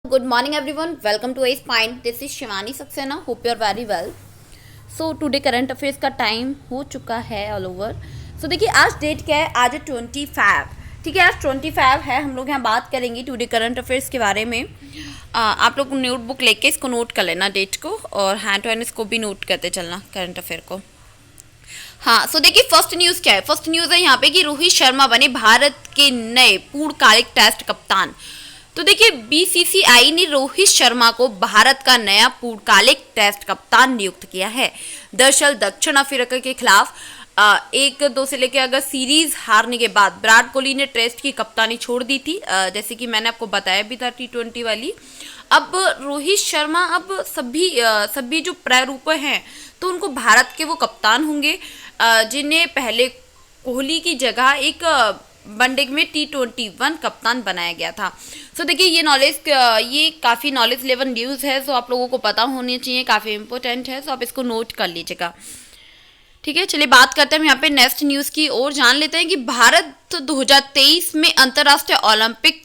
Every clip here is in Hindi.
Good morning, everyone. Welcome to Ace Point. This is Shivani Saxena. Hope you are very well. So today current affairs का टाइम हो चुका है ऑल ओवर. सो देखिए आज डेट क्या है. आज है 25. ठीक है, आज 25 है. हम लोग यहाँ बात करेंगे टुडे करंट अफेयर्स के बारे में. आप लोग नोटबुक लेके इसको नोट कर लेना डेट को, और हैंड टू हैंड इसको भी नोट करते चलना करंट अफेयर को. हाँ, सो देखिए फर्स्ट न्यूज़ क्या है. फर्स्ट न्यूज़ है यहाँ पे कि रोहित शर्मा बने भारत के नए पूर्णकालिक टेस्ट कप्तान. तो देखिए बीसीसीआई ने रोहित शर्मा को भारत का नया पूर्णकालिक टेस्ट कप्तान नियुक्त किया है. दरअसल दक्षिण अफ्रीका के खिलाफ 1-2 से लेकर अगर सीरीज हारने के बाद विराट कोहली ने टेस्ट की कप्तानी छोड़ दी थी, जैसे कि मैंने आपको बताया भी था T20 वाली. अब रोहित शर्मा अब सभी जो प्रारूप हैं तो उनको भारत के वो कप्तान होंगे जिन्हें पहले कोहली की जगह एक वनडे में T21 कप्तान बनाया गया था. सो देखिए ये काफ़ी नॉलेज लेवल न्यूज़ है, सो आप लोगों को पता होनी चाहिए, काफ़ी इंपॉर्टेंट है, सो आप इसको नोट कर लीजिएगा. ठीक है, चलिए बात करते हैं हम यहाँ पे नेक्स्ट न्यूज़ की और जान लेते हैं कि भारत 2023 में अंतर्राष्ट्रीय ओलंपिक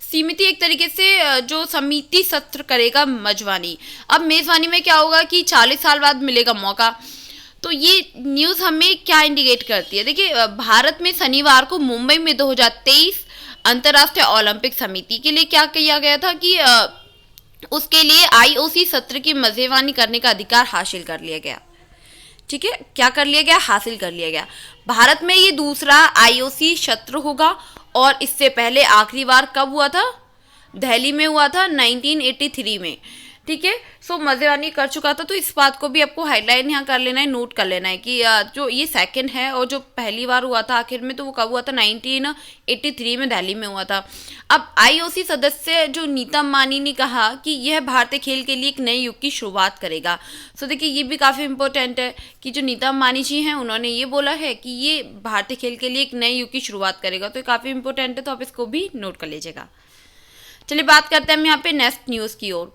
समिति एक तरीके से जो समिति सत्र करेगा मेजबानी. अब मेजबानी में क्या होगा कि 40 साल बाद मिलेगा मौका. तो ये न्यूज़ हमें क्या इंडिकेट करती है. देखिए भारत में शनिवार को मुंबई में 2023 अंतर्राष्ट्रीय ओलंपिक समिति के लिए क्या किया गया था कि उसके लिए आईओसी सत्र की मेजबानी करने का अधिकार हासिल कर लिया गया. ठीक है, क्या कर लिया गया, हासिल कर लिया गया. भारत में ये दूसरा आईओसी सत्र होगा, और इससे पहले आखिरी बार कब हुआ था, दिल्ली में हुआ था 1983 में. ठीक है, सो मेजबानी कर चुका था. तो इस बात को भी आपको हाईलाइट यहाँ कर लेना है, नोट कर लेना है कि जो ये सेकंड है और जो पहली बार हुआ था आखिर में, तो वो कब हुआ था, 1983 में दिल्ली में हुआ था. अब आईओसी सदस्य जो नीता अंबानी ने कहा कि यह भारतीय खेल के लिए एक नए युग की शुरुआत करेगा. सो देखिए ये भी काफ़ी इंपॉर्टेंट है कि जो नीता अंबानी जी हैं उन्होंने ये बोला है कि ये भारतीय खेल के लिए एक नए युग की शुरुआत करेगा. तो काफ़ी इंपॉर्टेंट है, तो आप इसको भी नोट कर लीजिएगा. चलिए बात करते हैं हम यहाँ पे नेक्स्ट न्यूज़ की ओर.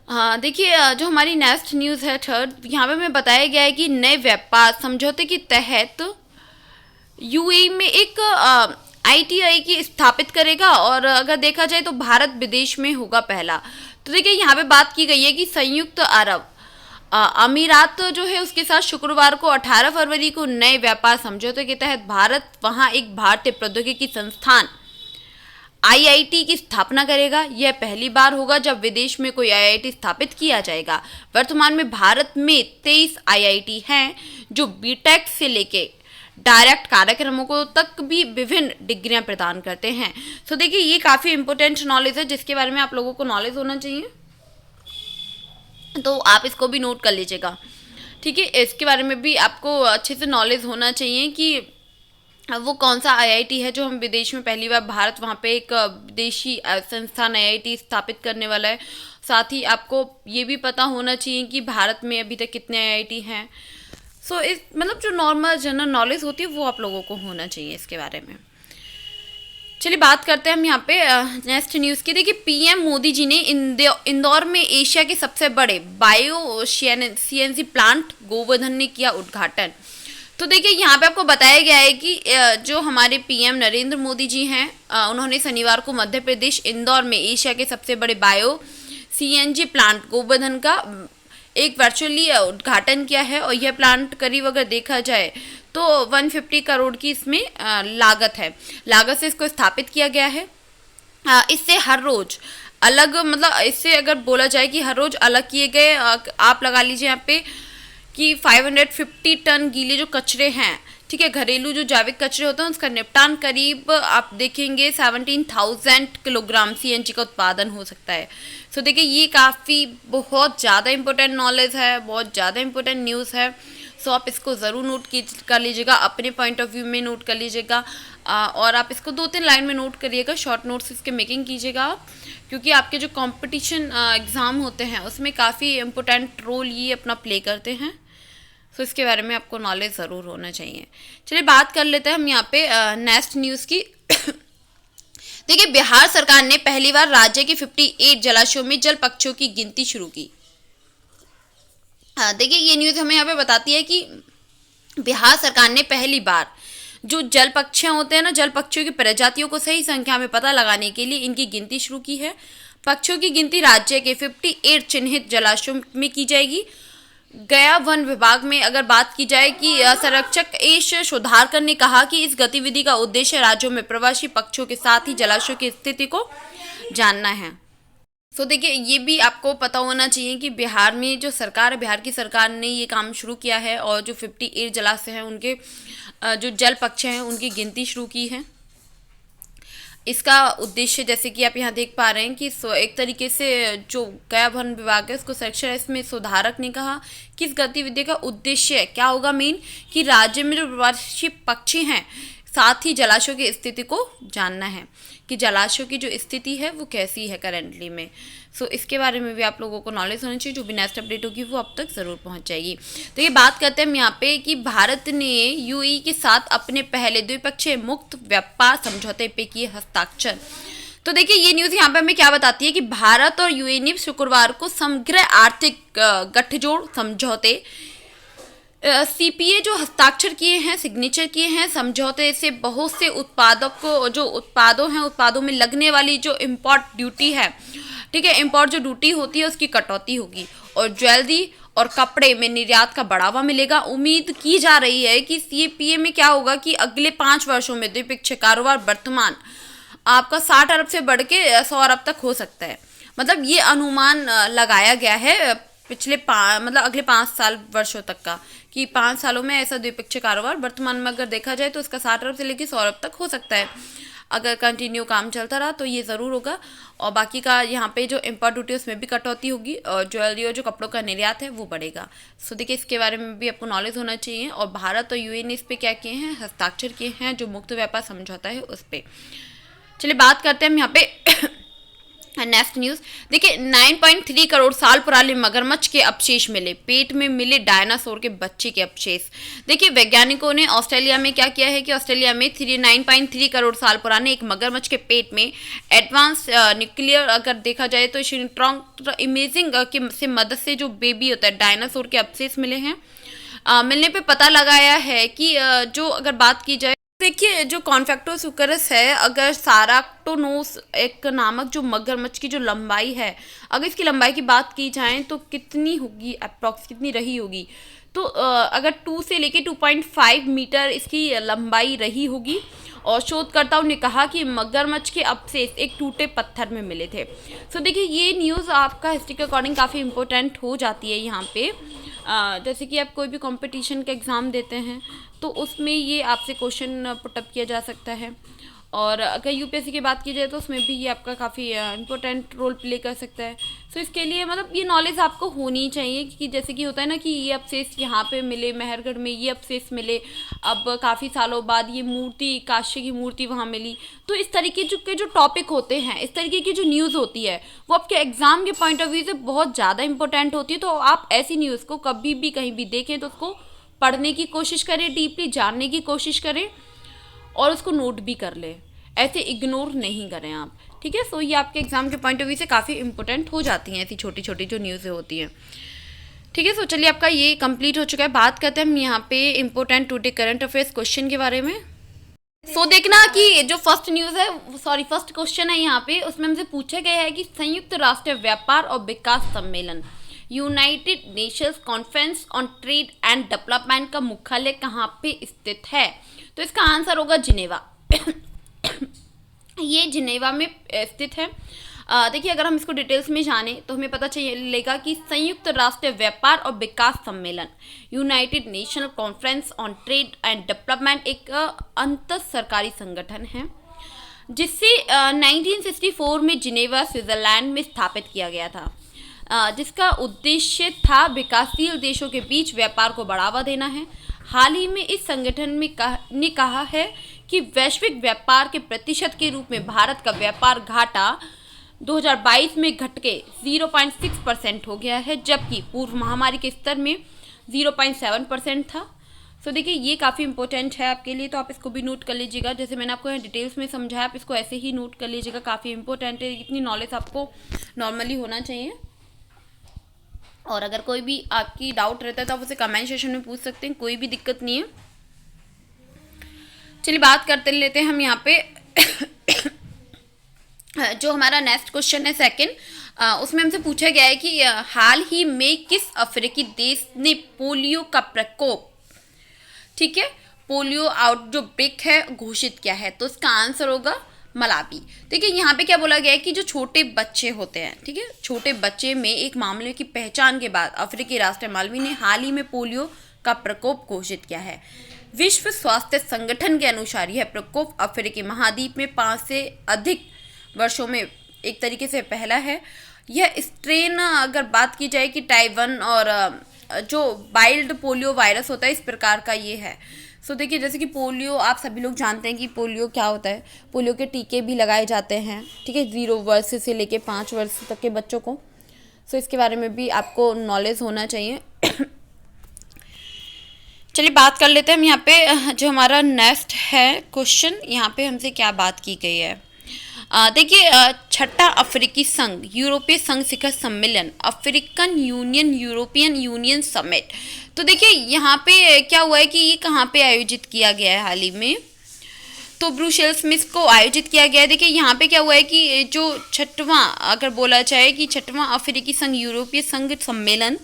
हाँ देखिए जो हमारी नेक्स्ट न्यूज़ है थर्ड, यहाँ पे हमें बताया गया है कि नए व्यापार समझौते के तहत यूएई में एक आईटीआई की स्थापित करेगा, और अगर देखा जाए तो भारत विदेश में होगा पहला. तो देखिए यहाँ पे बात की गई है कि संयुक्त अरब अमीरात जो है उसके साथ शुक्रवार को 18 फरवरी को नए व्यापार समझौते के तहत भारत वहाँ एक भारतीय प्रौद्योगिकी संस्थान आईआईटी की स्थापना करेगा. यह पहली बार होगा जब विदेश में कोई आईआईटी स्थापित किया जाएगा. वर्तमान में भारत में 23 आईआईटी हैं जो बीटेक से लेके डायरेक्ट कार्यक्रमों को तक भी विभिन्न डिग्रियां प्रदान करते हैं. तो देखिए ये काफ़ी इंपॉर्टेंट नॉलेज है जिसके बारे में आप लोगों को नॉलेज होना चाहिए, तो आप इसको भी नोट कर लीजिएगा. ठीक है, इसके बारे में भी आपको अच्छे से नॉलेज होना चाहिए कि वो कौन सा आईआईटी है जो हम विदेश में पहली बार भारत वहाँ पे एक विदेशी संस्थान आईआईटी स्थापित करने वाला है. साथ ही आपको ये भी पता होना चाहिए कि भारत में अभी तक कितने आईआईटी हैं. सो इस मतलब जो नॉर्मल जनरल नॉलेज होती है वो आप लोगों को होना चाहिए इसके बारे में. चलिए बात करते हैं हम यहाँ पे नेक्स्ट न्यूज़ की. देखिए पीएम मोदी जी ने इंदौर में एशिया के सबसे बड़े बायो सीएनजी प्लांट गोवर्धन ने किया उद्घाटन. तो देखिए यहाँ पे आपको बताया गया है कि जो हमारे पीएम नरेंद्र मोदी जी हैं उन्होंने शनिवार को मध्य प्रदेश इंदौर में एशिया के सबसे बड़े बायो सीएनजी प्लांट गोवर्धन का एक वर्चुअली उद्घाटन किया है. और यह प्लांट करीब अगर देखा जाए तो 150 करोड़ की इसमें लागत से इसको स्थापित किया गया है. इससे हर रोज अलग मतलब इससे अगर बोला जाए कि हर रोज अलग किए गए आप लगा लीजिए यहाँ पे कि 550 टन गीले जो कचरे हैं, ठीक है, घरेलू जो जैविक कचरे होते हैं उसका निपटान करीब आप देखेंगे 17,000 किलोग्राम सीएनजी का उत्पादन हो सकता है. सो देखिए ये काफ़ी बहुत ज़्यादा इंपॉर्टेंट नॉलेज है, बहुत ज़्यादा इंपॉर्टेंट न्यूज़ है. सो आप इसको ज़रूर नोट कर लीजिएगा, अपने पॉइंट ऑफ व्यू में नोट कर लीजिएगा, और आप इसको 2-3 लाइन में नोट करिएगा, शॉर्ट नोट्स इसके मेकिंग कीजिएगा आप, क्योंकि आपके जो कंपटीशन एग्ज़ाम होते हैं उसमें काफ़ी इम्पोर्टेंट रोल ये अपना प्ले करते हैं. तो इसके बारे में आपको नॉलेज ज़रूर होना चाहिए. चलिए बात कर लेते हैं हम यहाँ पे नेक्स्ट न्यूज़ की. देखिए बिहार सरकार ने पहली बार राज्य के 58 जलाशयों में जल पक्षियों की गिनती शुरू की. देखिए ये न्यूज़ हमें यहाँ पे बताती है कि बिहार सरकार ने पहली बार जो जल पक्षियाँ होते हैं ना, जल पक्षियों की प्रजातियों को सही संख्या में पता लगाने के लिए इनकी गिनती शुरू की है. पक्षियों की गिनती राज्य के 58 चिन्हित जलाशयों में की जाएगी। गया वन विभाग में अगर बात की जाए कि संरक्षक एश सुधारकर ने कहा कि इस गतिविधि का उद्देश्य राज्यों में प्रवासी पक्षियों के साथ ही जलाशयों की स्थिति को जानना है। तो देखिए ये भी आपको पता होना चाहिए कि बिहार में जो सरकार है, बिहार की सरकार ने ये काम शुरू किया है और जो 58 जलाशय हैं उनके जो जल पक्षी हैं उनकी गिनती शुरू की है। इसका उद्देश्य जैसे कि आप यहाँ देख पा रहे हैं कि एक तरीके से जो गया वन विभाग है उसको सेक्शन इसमें सुधारक ने कहा कि इस गतिविधि का उद्देश्य क्या होगा मेन, कि राज्य में जो प्रवासी पक्षी हैं साथ ही जलाशयों की स्थिति को जानना है कि जलाशयों की जो स्थिति है वो कैसी है करेंटली में। सो इसके बारे में भी आप लोगों को नॉलेज होनी चाहिए। जो भी नेक्स्ट अपडेट होगी वो अब तक ज़रूर पहुंच जाएगी। तो ये बात करते हैं हम यहाँ पे कि भारत ने यूएई के साथ अपने पहले द्विपक्षीय मुक्त व्यापार समझौते पे किए हस्ताक्षर। तो देखिए ये न्यूज़ यहाँ पे हमें क्या बताती है कि भारत और यूएई ने शुक्रवार को समग्र आर्थिक गठजोड़ समझौते सीपीए जो हस्ताक्षर किए हैं, सिग्नेचर किए हैं। समझौते से बहुत से उत्पादक को जो उत्पादों में लगने वाली जो इम्पोर्ट ड्यूटी है, ठीक है, इम्पोर्ट जो ड्यूटी होती है उसकी कटौती होगी और ज्वेलरी और कपड़े में निर्यात का बढ़ावा मिलेगा। उम्मीद की जा रही है कि सीपीए में क्या होगा कि अगले 5 वर्षों में द्विपक्षीय कारोबार वर्तमान आपका 60 अरब से बढ़ के 100 अरब तक हो सकता है। मतलब ये अनुमान लगाया गया है पिछले मतलब अगले 5 वर्षों तक का, कि 5 सालों में ऐसा द्विपक्षीय कारोबार वर्तमान में अगर देखा जाए तो इसका 60 अरब से लेकर 100 अरब तक हो सकता है। अगर कंटिन्यू काम चलता रहा तो ये ज़रूर होगा। और बाकी का यहाँ पे जो इम्पोर्ट ड्यूटी उसमें भी कटौती होगी और ज्वेलरी और जो कपड़ों का निर्यात है वो बढ़ेगा। सो देखिए इसके बारे में भी आपको नॉलेज होना चाहिए। और भारत और यूएई ने इस पर क्या किए हैं, हस्ताक्षर किए हैं जो मुक्त व्यापार समझौता है उस पर। चलिए बात करते हैं हम यहाँ पे नेक्स्ट न्यूज़। देखिए 9.3 करोड़ साल पुराने मगरमच्छ के अवशेष मिले, पेट में मिले डायनासोर के बच्चे के अवशेष। देखिए वैज्ञानिकों ने ऑस्ट्रेलिया में क्या किया है कि ऑस्ट्रेलिया में 9.3 करोड़ साल पुराने एक मगरमच्छ के पेट में एडवांस न्यूक्लियर अगर देखा जाए तो सिंट्रॉन इमेजिंग से मदद से जो बेबी होता है डायनासोर के अवशेष मिले हैं। मिलने पे पता लगाया है कि जो अगर बात की जाए देखिए जो कॉन्फेक्टोसुकरस है, अगर साराक्टोनोस एक नामक जो मगरमच्छ की जो लंबाई है, अगर इसकी लंबाई की बात की जाए तो कितनी होगी, अप्रॉक्स कितनी रही होगी, तो अगर 2 से लेके 2.5 मीटर इसकी लंबाई रही होगी। और शोधकर्ताओं ने कहा कि मगरमच्छ के अवशेष एक टूटे पत्थर में मिले थे। सो देखिए ये न्यूज़ आपका हिस्ट्री के अकॉर्डिंग काफ़ी इंपॉर्टेंट हो जाती है यहाँ पे। जैसे कि आप कोई भी कंपटीशन का एग्ज़ाम देते हैं तो उसमें ये आपसे क्वेश्चन पुटअप किया जा सकता है। और अगर यूपीएससी की बात की जाए तो उसमें भी ये आपका काफ़ी इंपॉर्टेंट रोल प्ले कर सकता है। सो इसके लिए मतलब ये नॉलेज आपको होनी चाहिए कि जैसे कि होता है ना कि ये अवशेष यहाँ पे मिले, मेहरगढ़ में ये अवशेष मिले, अब काफ़ी सालों बाद ये मूर्ति, काशी की मूर्ति वहाँ मिली। तो इस तरीके के जो टॉपिक होते हैं, इस तरीके की जो न्यूज़ होती है वो आपके एग्ज़ाम के पॉइंट ऑफ व्यू से बहुत ज़्यादा इंपॉर्टेंट होती है। तो आप ऐसी न्यूज़ को कभी भी कहीं भी देखें तो उसको पढ़ने की कोशिश करें, डीपली जानने की कोशिश करें और उसको नोट भी कर लें, ऐसे इग्नोर नहीं करें आप, ठीक है। सो ये आपके एग्जाम के पॉइंट ऑफ व्यू से काफ़ी इंपॉर्टेंट हो जाती हैं ऐसी छोटी छोटी जो न्यूज़ें होती हैं, ठीक है। सो चलिए आपका ये कंप्लीट हो चुका है। बात करते हैं हम यहाँ पे important today current affairs question के बारे में। सो देखना कि जो फर्स्ट न्यूज़ है, सॉरी फर्स्ट क्वेश्चन है यहाँ पे, उसमें हमसे पूछा गया है कि संयुक्त राष्ट्र व्यापार और विकास सम्मेलन United Nations conference on trade and development का मुख्यालय कहाँ पे स्थित है। तो इसका आंसर होगा जिनेवा। ये जिनेवा में स्थित है। देखिए अगर हम इसको डिटेल्स में जाने तो हमें पता चलेगा कि संयुक्त राष्ट्र व्यापार और विकास सम्मेलन United national conference on trade and development एक अंतर सरकारी संगठन है जिसे 1964 में जिनेवा स्विट्जरलैंड में स्थापित किया गया था, जिसका उद्देश्य था विकासशील देशों के बीच व्यापार को बढ़ावा देना है। हाल ही में इस संगठन में ने कहा है कि वैश्विक व्यापार के प्रतिशत के रूप में भारत का व्यापार घाटा 2022 में घट के 0.6% हो गया है, जबकि पूर्व महामारी के स्तर में 0.7% था। सो देखिए ये काफ़ी इंपॉर्टेंट है आपके लिए, तो आप इसको भी नोट कर लीजिएगा। जैसे मैंने आपको यहाँ डिटेल्स में समझाया, आप इसको ऐसे ही नोट कर लीजिएगा, काफ़ी इंपॉर्टेंट है। इतनी नॉलेज आपको नॉर्मली होना चाहिए। और अगर कोई भी आपकी डाउट रहता है तो आप उसे कमेंट सेक्शन में पूछ सकते हैं, कोई भी दिक्कत नहीं है। चलिए बात करते लेते हैं हम यहाँ पे जो हमारा नेक्स्ट क्वेश्चन है सेकंड, उसमें हमसे पूछा गया है कि हाल ही में किस अफ्रीकी देश ने पोलियो का प्रकोप, ठीक है, पोलियो आउट जो ब्रेक है घोषित किया है? तो इसका आंसर होगा मलावी। देखिए यहाँ पे क्या बोला गया है कि जो छोटे बच्चे होते हैं, ठीक है, छोटे बच्चे में एक मामले की पहचान के बाद अफ्रीकी राष्ट्र मालवी ने हाल ही में पोलियो का प्रकोप घोषित किया है। विश्व स्वास्थ्य संगठन के अनुसार यह प्रकोप अफ्रीकी महाद्वीप में 5 से अधिक वर्षों में एक तरीके से पहला है। यह स्ट्रेन अगर बात की जाए कि टाइप 1 और जो वाइल्ड पोलियो वायरस होता है इस प्रकार का ये है। सो देखिए जैसे कि पोलियो आप सभी लोग जानते हैं कि पोलियो क्या होता है, पोलियो के टीके भी लगाए जाते हैं, ठीक है, 0 वर्ष से लेके 5 वर्ष तक के बच्चों को। सो इसके बारे में भी आपको नॉलेज होना चाहिए। चलिए बात कर लेते हैं हम यहाँ पे जो हमारा नेक्स्ट है क्वेश्चन, यहाँ पे हमसे क्या बात की गई है। देखिए छठा अफ्रीकी संघ यूरोपीय संघ शिखर सम्मेलन, African union European union summit. तो देखिए यहाँ पे क्या हुआ है कि ये कहाँ पे आयोजित किया गया है हाल ही में, तो ब्रुसेल्स में इसको आयोजित किया गया है। देखिए यहाँ पे क्या हुआ है कि जो छठवां अगर बोला जाए कि छठवां अफ्रीकी संघ यूरोपीय संघ सम्मेलन,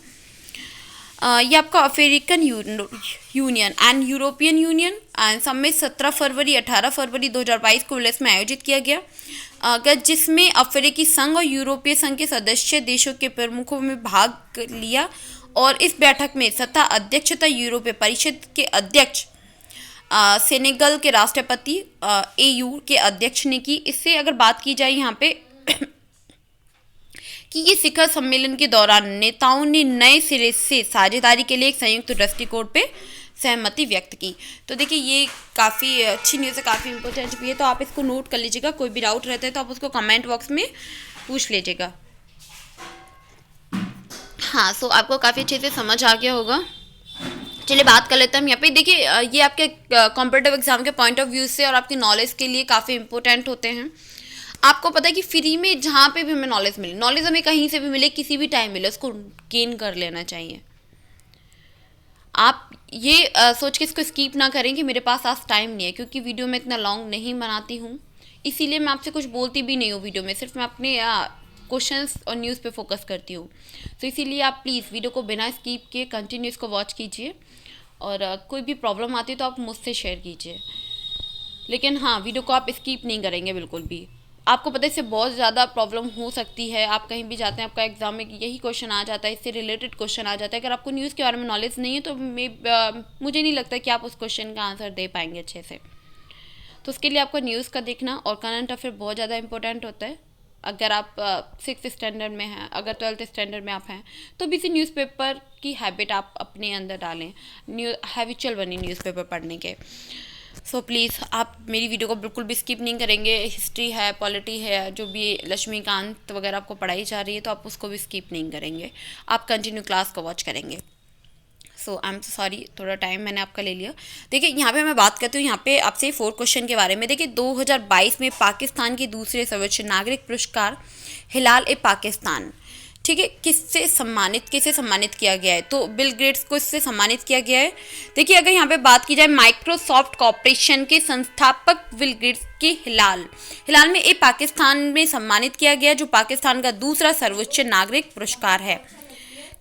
ये आपका African union and European union and summit 17 फरवरी 18 फरवरी 2022 को विल्स में आयोजित किया गया, जिसमें अफ्रीकी संघ और यूरोपीय संघ के सदस्य देशों के प्रमुखों में भाग लिया। और इस बैठक में सत्ता अध्यक्षता यूरोपीय परिषद के अध्यक्ष, सेनेगल के राष्ट्रपति, एयू के अध्यक्ष ने की। इससे अगर बात की जाए यहाँ पे कि ये शिखर सम्मेलन के दौरान नेताओं ने नए सिरे से साझेदारी के लिए एक संयुक्त दृष्टिकोण पे सहमति व्यक्त की। तो देखिए ये काफ़ी अच्छी न्यूज़ है, काफ़ी इंपॉर्टेंट भी है, तो आप इसको नोट कर लीजिएगा। कोई भी डाउट रहता है तो आप उसको कमेंट बॉक्स में पूछ लीजिएगा। हाँ, सो आपको काफ़ी अच्छे से समझ आ गया होगा। चलिए बात कर लेते हैं हम यहाँ पे। देखिए ये आपके कॉम्पिटिटिव एग्जाम के पॉइंट ऑफ व्यू से और आपकी नॉलेज के लिए काफ़ी इंपॉर्टेंट होते हैं। आपको पता है कि फ्री में जहाँ पे भी हमें नॉलेज मिले, नॉलेज हमें कहीं से भी मिले, किसी भी टाइम मिले, उसको गेन कर लेना चाहिए। आप ये सोच के इसको स्किप ना करें कि मेरे पास आज टाइम नहीं है, क्योंकि वीडियो में इतना लॉन्ग नहीं बनाती हूँ, इसीलिए मैं आपसे कुछ बोलती भी नहीं हूँ वीडियो में, सिर्फ मैं अपने क्वेश्चंस और न्यूज़ पे फोकस करती हूँ। तो इसीलिए आप प्लीज़ वीडियो को बिना स्किप के कंटिन्यू इसको वॉच कीजिए, और कोई भी प्रॉब्लम आती है तो आप मुझसे शेयर कीजिए, लेकिन हाँ वीडियो को आप स्किप नहीं करेंगे बिल्कुल भी। आपको पता है इससे बहुत ज़्यादा प्रॉब्लम हो सकती है। आप कहीं भी जाते हैं, आपका एग्जाम में यही क्वेश्चन आ जाता है, इससे रिलेटेड क्वेश्चन आ जाता है। अगर आपको न्यूज़ के बारे में नॉलेज नहीं है तो मुझे नहीं लगता कि आप उस क्वेश्चन का आंसर दे पाएंगे अच्छे से। तो उसके लिए आपको न्यूज़ का देखना और करंट अफेयर बहुत ज़्यादा इंपॉर्टेंट होता है। अगर आप 6th स्टैंडर्ड में हैं, अगर 12th स्टैंडर्ड में आप हैं, तो भी इसी न्यूज़पेपर की हैबिट आप अपने अंदर डालें, हैबिचुअल बनी न्यूज़पेपर पढ़ने के। सो प्लीज़ आप मेरी वीडियो को बिल्कुल भी स्किप नहीं करेंगे। हिस्ट्री है, पॉलिटी है, जो भी लक्ष्मीकांत वगैरह आपको पढ़ाई जा रही है, तो आप उसको भी स्किप नहीं करेंगे, आप कंटिन्यू क्लास को वॉच करेंगे। सो आई एम सॉरी, थोड़ा टाइम मैंने आपका ले लिया। देखिए यहाँ पे मैं बात करती हूँ यहाँ पे आपसे 4 क्वेश्चन के बारे में। देखिए 2022 में पाकिस्तान के दूसरे सर्वोच्च नागरिक पुरस्कार हिलाल ए पाकिस्तान, ठीक है, किससे सम्मानित किया गया है? तो बिल गेट्स को इससे सम्मानित किया गया है। देखिए अगर यहाँ पे बात की जाए माइक्रोसॉफ्ट कॉर्पोरेशन के संस्थापक बिल गेट्स के हिलाल में ए पाकिस्तान में सम्मानित किया गया, जो पाकिस्तान का दूसरा सर्वोच्च नागरिक पुरस्कार है,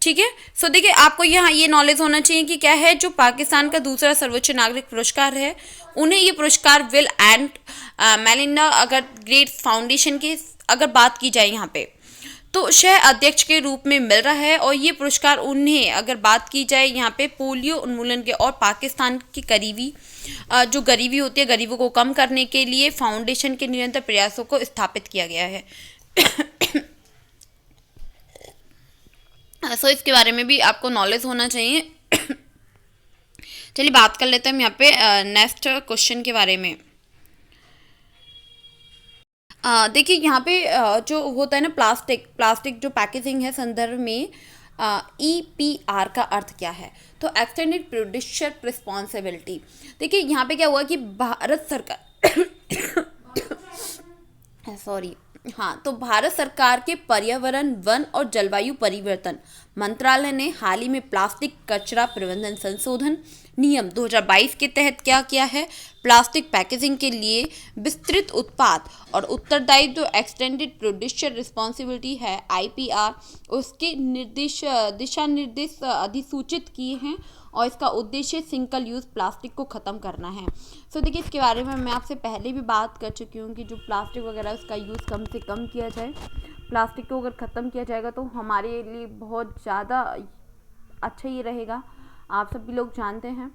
ठीक है। सो देखिए आपको यहाँ ये नॉलेज होना चाहिए कि क्या है, जो पाकिस्तान का दूसरा सर्वोच्च नागरिक पुरस्कार है, उन्हें ये पुरस्कार बिल एंड मेलिंडा अगर गेट्स फाउंडेशन की अगर बात की जाए यहाँ पे, तो सह अध्यक्ष के रूप में मिल रहा है। और ये पुरस्कार उन्हें अगर बात की जाए यहाँ पे पोलियो उन्मूलन के और पाकिस्तान की करीबी जो गरीबी होती है, गरीबों को कम करने के लिए फाउंडेशन के निरंतर प्रयासों को स्थापित किया गया है। सो इसके बारे में भी आपको नॉलेज होना चाहिए। चलिए बात कर लेते हैं हम यहाँ पे नेक्स्ट क्वेश्चन के बारे में। देखिए यहाँ पे जो होता है ना प्लास्टिक जो पैकेजिंग है संदर्भ में EPR का अर्थ क्या है? तो एक्सटेंडेड प्रोड्यूसर रिस्पॉन्सिबिलिटी। देखिए यहाँ पे क्या हुआ कि भारत सरकार सॉरी हाँ, तो भारत सरकार के पर्यावरण, वन और जलवायु परिवर्तन मंत्रालय ने हाल ही में प्लास्टिक कचरा प्रबंधन संशोधन नियम 2022 के तहत क्या किया है, प्लास्टिक पैकेजिंग के लिए विस्तृत उत्पाद और उत्तरदायित्व एक्सटेंडेड प्रोड्यूसर रिस्पॉन्सिबिलिटी है IPR, उसके दिशा निर्देश अधिसूचित किए हैं और इसका उद्देश्य सिंगल यूज़ प्लास्टिक को ख़त्म करना है। सो देखिए, इसके बारे में मैं आपसे पहले भी बात कर चुकी हूँ कि जो प्लास्टिक वगैरह उसका यूज़ कम से कम किया जाए। प्लास्टिक को अगर ख़त्म किया जाएगा तो हमारे लिए बहुत ज़्यादा अच्छा ही रहेगा, आप सभी लोग जानते हैं।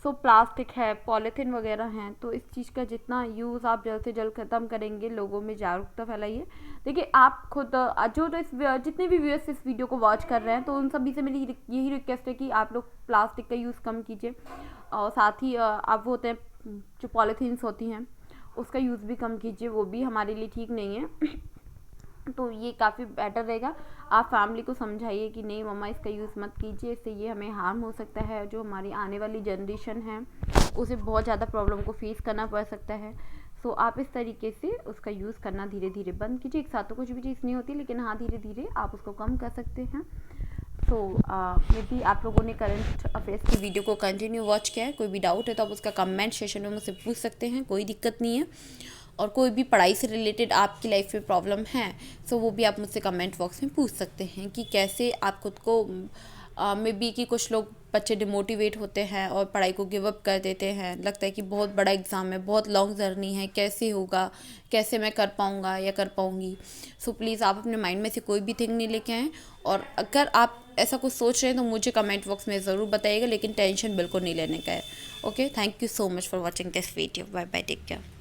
सो प्लास्टिक है, पॉलीथीन वगैरह हैं, तो इस चीज़ का जितना यूज़ आप जल्द से जल्द ख़त्म करेंगे, लोगों में जागरूकता फैलाइए। देखिए, आप खुद जो तो इस जितने भी व्यूअर्स इस वीडियो को वॉच कर रहे हैं, तो उन सभी से मेरी यही रिक्वेस्ट है कि आप लोग प्लास्टिक का यूज़ कम कीजिए और साथ ही आप वो होते हैं जो पॉलीथीन्स होती हैं उसका यूज़ भी कम कीजिए, वो भी हमारे लिए ठीक नहीं है। तो ये काफ़ी बेटर रहेगा। आप फैमिली को समझाइए कि नहीं मम्मा इसका यूज़ मत कीजिए, इससे ये हमें हार्म हो सकता है, जो हमारी आने वाली जनरेशन है उसे बहुत ज़्यादा प्रॉब्लम को फेस करना पड़ सकता है। सो आप इस तरीके से उसका यूज़ करना धीरे धीरे बंद कीजिए। एक साथ तो कुछ भी चीज़ नहीं होती, लेकिन हाँ धीरे धीरे आप उसको कम कर सकते हैं। सो मे बी आप लोगों ने करंट अफेयर्स की वीडियो को कंटिन्यू वॉच किया है। कोई भी डाउट है तो आप उसका कमेंट सेशन में मुझसे पूछ सकते हैं, कोई दिक्कत नहीं है। और कोई भी पढ़ाई से रिलेटेड आपकी लाइफ में प्रॉब्लम है सो वो भी आप मुझसे कमेंट बॉक्स में पूछ सकते हैं कि कैसे आप खुद को मे बी कि कुछ लोग बच्चे डिमोटिवेट होते हैं और पढ़ाई को गिव अप कर देते हैं, लगता है कि बहुत बड़ा एग्ज़ाम है, बहुत लॉन्ग जर्नी है, कैसे होगा, कैसे मैं कर पाऊँगा या कर पाऊँगी। सो प्लीज़ आप अपने माइंड में से कोई भी थिंग नहीं लेके आएँ, और अगर आप ऐसा कुछ सोच रहे हैं तो मुझे कमेंट बॉक्स में ज़रूर बताइएगा, लेकिन टेंशन बिल्कुल नहीं लेने का है। Okay, thank you so much for watching this video. Bye bye, take care.